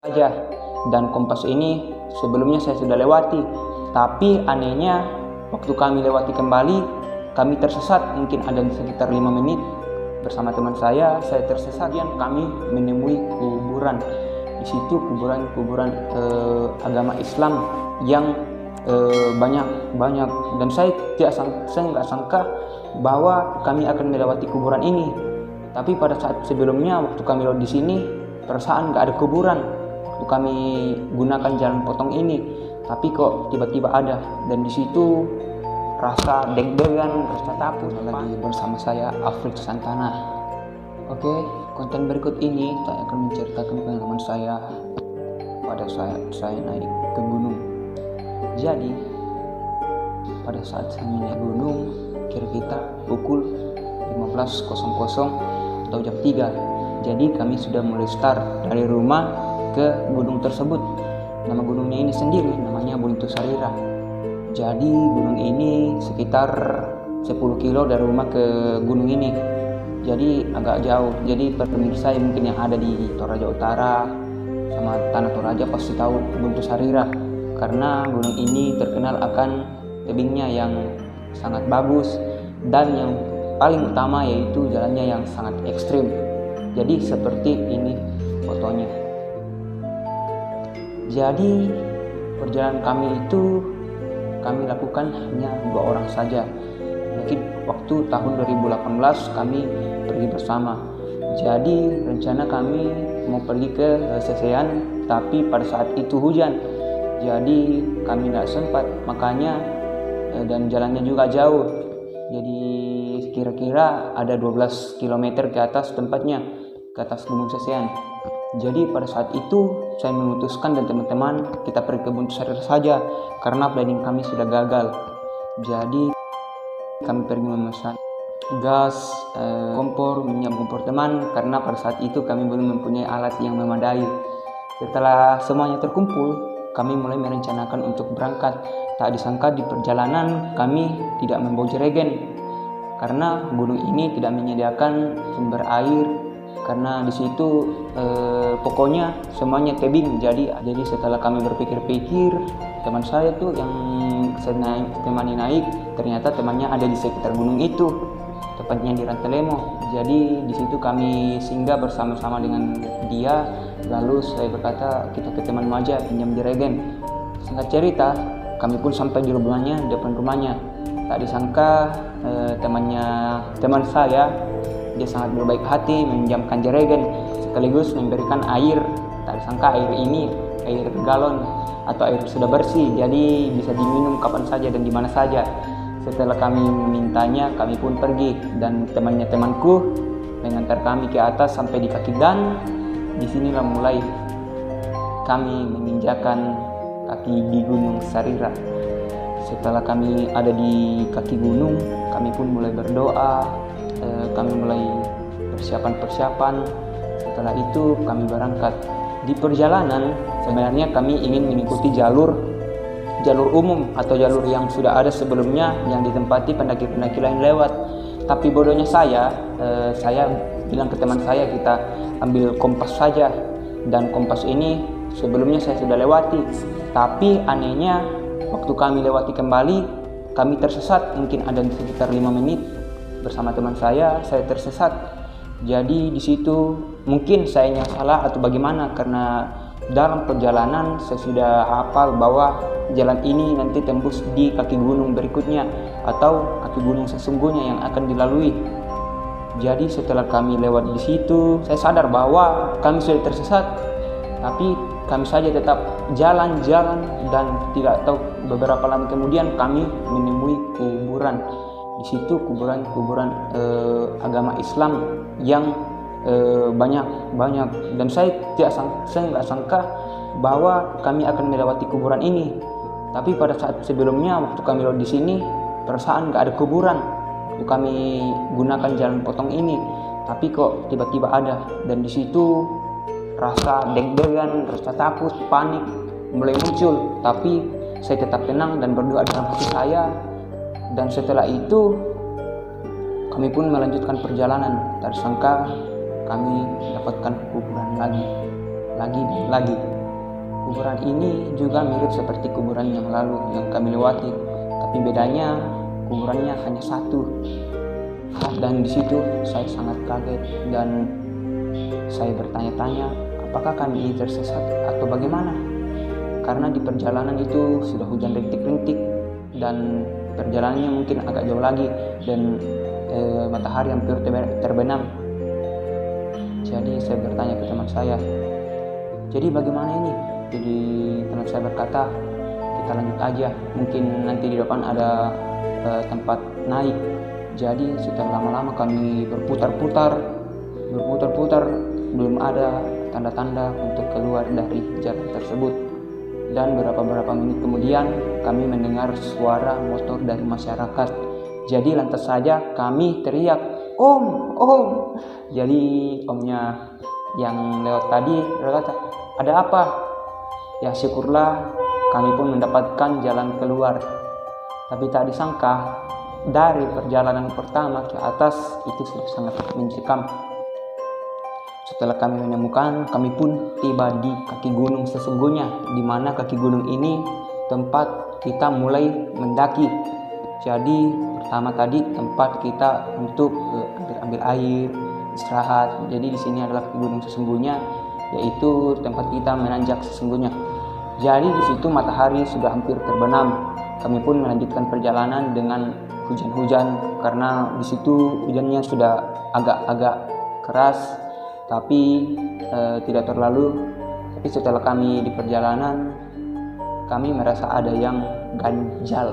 saja, dan kompas ini sebelumnya saya sudah lewati, tapi anehnya waktu kami lewati kembali kami tersesat. Mungkin ada sekitar 5 menit bersama teman saya tersesat dan kami menemui kuburan. Di situ kuburan agama Islam yang banyak, dan saya nggak sangka bahwa kami akan melewati kuburan ini. Tapi pada saat sebelumnya waktu kami lewat di sini, perasaan nggak ada kuburan waktu kami gunakan jalan potong ini, tapi kok tiba-tiba ada. Dan di situ rasa deg-degan, rasa takut. Lagi bersama saya Afrik Santana. Oke, konten berikut ini saya akan menceritakan pengalaman saya pada saat saya naik ke gunung. Jadi pada saat saya naik gunung, kira-kira pukul 15.00 atau jam 3. Jadi kami sudah mulai start dari rumah ke gunung tersebut. Nama gunungnya ini sendiri namanya Buntu Sarira. Jadi gunung ini sekitar 10 kilo dari rumah ke gunung ini. Jadi agak jauh. Jadi pemirsa yang mungkin yang ada di Toraja Utara sama Tanah Toraja pasti tahu Buntu Sarira, karena gunung ini terkenal akan tebingnya yang sangat bagus dan yang paling utama yaitu jalannya yang sangat ekstrim. Jadi seperti ini fotonya. Jadi perjalanan kami itu kami lakukan hanya 2 orang saja. Mungkin waktu tahun 2018 kami pergi bersama. Jadi rencana kami mau pergi ke Sesean, tapi pada saat itu hujan. Jadi kami tidak sempat, makanya dan jalannya juga jauh. Jadi kira-kira ada 12 km ke atas tempatnya, ke atas Gunung Sesean. Jadi pada saat itu saya memutuskan dan teman-teman kita pergi ke Buntu Sarira saja, karena planning kami sudah gagal. Jadi kami pergi memesan gas, minyak kompor teman, karena pada saat itu kami belum mempunyai alat yang memadai. Setelah semuanya terkumpul, kami mulai merencanakan untuk berangkat. Tak disangka di perjalanan kami tidak membawa jerigen, karena gunung ini tidak menyediakan sumber air, karena di situ pokoknya semuanya tebing. Jadi setelah kami berpikir-pikir, teman saya tuh yang saya temani naik, ternyata temannya ada di sekitar gunung itu, tepatnya di Rantelemo. Jadi di situ kami singgah bersama-sama dengan dia. Lalu saya berkata, kita ke temanmu aja pinjam jerigen. Singkat cerita, kami pun sampai di depan rumahnya. Tak disangka teman saya, dia sangat berbaik hati meminjamkan jerigen sekaligus memberikan air. Tak disangka air ini air galon atau air sudah bersih, jadi bisa diminum kapan saja dan di mana saja. Setelah kami memintanya, kami pun pergi, dan temanku mengantar kami ke atas sampai di kaki, dan disinilah mulai kami menginjakan kaki di Gunung Sarira. Setelah kami ada di kaki gunung, kami pun mulai berdoa, kami mulai persiapan. Setelah itu kami berangkat. Di perjalanan sebenarnya kami ingin mengikuti jalur umum atau jalur yang sudah ada sebelumnya yang ditempati pendaki-pendaki lain lewat. Tapi bodohnya saya bilang ke teman saya, kita ambil kompas saja, dan kompas ini sebelumnya saya sudah lewati. Tapi anehnya waktu kami lewati kembali kami tersesat. Mungkin ada sekitar 5 menit bersama teman saya tersesat. Jadi di situ mungkin saya yang salah atau bagaimana, karena dalam perjalanan saya sudah hafal bahwa jalan ini nanti tembus di kaki gunung berikutnya atau kaki gunung sesungguhnya yang akan dilalui. Jadi setelah kami lewat di situ, saya sadar bahwa kami sudah tersesat, tapi kami saja tetap jalan, dan tidak tahu beberapa lama kemudian kami menemui kuburan. Di situ kuburan agama Islam yang banyak, dan saya nggak sangka bahwa kami akan melewati kuburan ini. Tapi pada saat sebelumnya waktu kami lewat di sini, perasaan nggak ada kuburan waktu kami gunakan jalan potong ini, tapi kok tiba-tiba ada. Dan di situ rasa deg-degan, rasa takut, panik mulai muncul. Tapi saya tetap tenang dan berdoa dalam hati saya. Dan setelah itu kami pun melanjutkan perjalanan. Tak disangka kami dapatkan kuburan lagi. Kuburan ini juga mirip seperti kuburan yang lalu yang kami lewati, tapi bedanya kuburannya hanya satu. Dan di situ saya sangat kaget dan saya bertanya-tanya, apakah kami ini tersesat atau bagaimana? Karena di perjalanan itu sudah hujan rintik-rintik dan perjalanannya mungkin agak jauh lagi dan matahari hampir terbenam. Jadi saya bertanya ke teman saya, jadi bagaimana ini? Jadi teman saya berkata, kita lanjut aja, mungkin nanti di depan ada tempat naik. Jadi setelah lama-lama kami berputar-putar, belum ada tanda-tanda untuk keluar dari jalan tersebut. Dan beberapa menit kemudian kami mendengar suara motor dari masyarakat. Jadi lantas saja kami teriak, Om. Jadi omnya yang lewat tadi berkata, ada apa? Ya syukurlah kami pun mendapatkan jalan keluar. Tapi tak disangka dari perjalanan pertama ke atas itu sudah sangat mencekam. Setelah kami menemukan, kami pun tiba di kaki gunung sesungguhnya, di mana kaki gunung ini tempat kita mulai mendaki. Jadi pertama tadi tempat kita untuk ambil air, istirahat. Jadi di sini adalah kaki gunung sesungguhnya, yaitu tempat kita menanjak sesungguhnya. Jadi di situ matahari sudah hampir terbenam. Kami pun melanjutkan perjalanan dengan hujan-hujan karena di situ hujannya sudah agak-agak keras, tapi tidak terlalu. Tapi setelah kami di perjalanan, kami merasa ada yang ganjal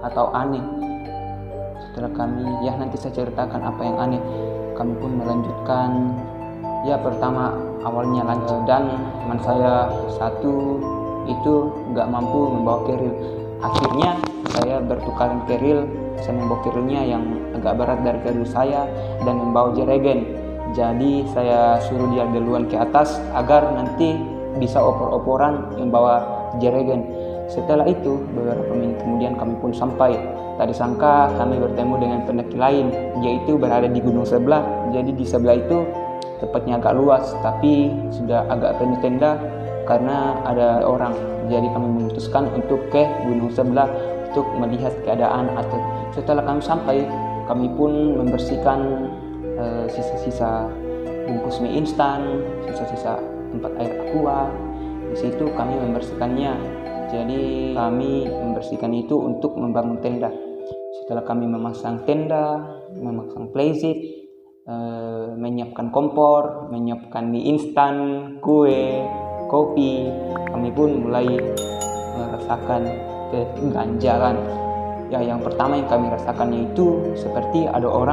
atau aneh. Setelah kami, nanti saya ceritakan apa yang aneh. Kami pun melanjutkan. Pertama awalnya lancar dan teman saya satu itu nggak mampu membawa keril. Akhirnya saya bertukaran keril, saya membawa kerilnya yang agak berat dari keril saya dan membawa jeregen. Jadi saya suruh dia duluan ke atas agar nanti bisa opor-oporan membawa jeregen. Setelah itu beberapa menit kemudian kami pun sampai. Tak disangka kami bertemu dengan pendaki lain, yaitu berada di gunung sebelah. Jadi di sebelah itu tempatnya agak luas, tapi sudah agak penuh tenda karena ada orang. Jadi kami memutuskan untuk ke gunung sebelah untuk melihat keadaan. Atau setelah kami sampai, kami pun membersihkan sisa-sisa bungkus mie instan, sisa-sisa tempat air aqua. Di situ kami membersihkannya. Jadi kami membersihkan itu untuk membangun tenda. Setelah kami memasang tenda, memasang playset, menyiapkan kompor, menyiapkan mie instan, kue, kopi, kami pun mulai merasakan keganjalan. Yang pertama yang kami rasakan yaitu seperti ada orang